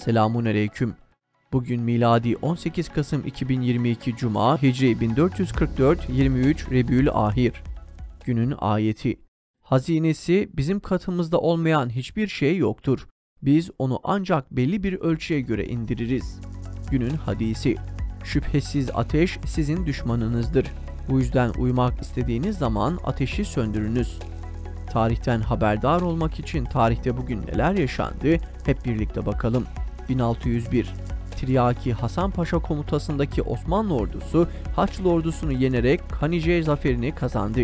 Selamünaleyküm. Bugün miladi 18 Kasım 2022 Cuma, Hicri 1444 23 Rebiülahir. Günün ayeti. Hazinesi bizim katımızda olmayan hiçbir şey yoktur. Biz onu ancak belli bir ölçüye göre indiririz. Günün hadisi. Şüphesiz ateş sizin düşmanınızdır. Bu yüzden uyumak istediğiniz zaman ateşi söndürünüz. Tarihten haberdar olmak için tarihte bugün neler yaşandı hep birlikte bakalım. 1601 Tiryaki Hasan Paşa komutasındaki Osmanlı ordusu Haçlı ordusunu yenerek Kanice zaferini kazandı.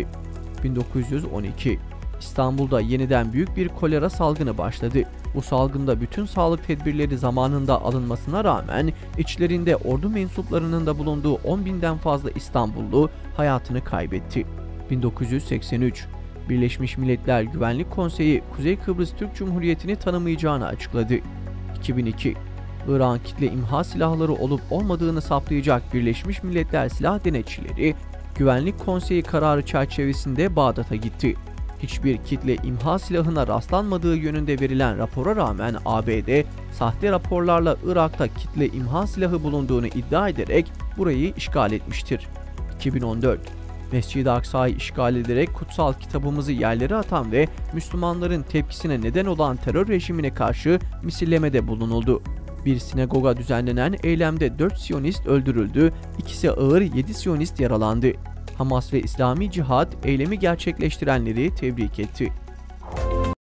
1912 İstanbul'da yeniden büyük bir kolera salgını başladı. Bu salgında bütün sağlık tedbirleri zamanında alınmasına rağmen içlerinde ordu mensuplarının da bulunduğu 10.000'den fazla İstanbullu hayatını kaybetti. 1983 Birleşmiş Milletler Güvenlik Konseyi Kuzey Kıbrıs Türk Cumhuriyeti'ni tanımayacağını açıkladı. 2002 İran kitle imha silahları olup olmadığını saptayacak Birleşmiş Milletler Silah Denetçileri Güvenlik Konseyi kararı çerçevesinde Bağdat'a gitti. Hiçbir kitle imha silahına rastlanmadığı yönünde verilen rapora rağmen ABD sahte raporlarla Irak'ta kitle imha silahı bulunduğunu iddia ederek burayı işgal etmiştir. 2014 Mescid-i Aksa'yı işgal ederek kutsal kitabımızı yerlere atan ve Müslümanların tepkisine neden olan terör rejimine karşı misillemede bulunuldu. Bir sinagoga düzenlenen eylemde 4 Siyonist öldürüldü, ikisi ağır 7 Siyonist yaralandı. Hamas ve İslami Cihad eylemi gerçekleştirenleri tebrik etti.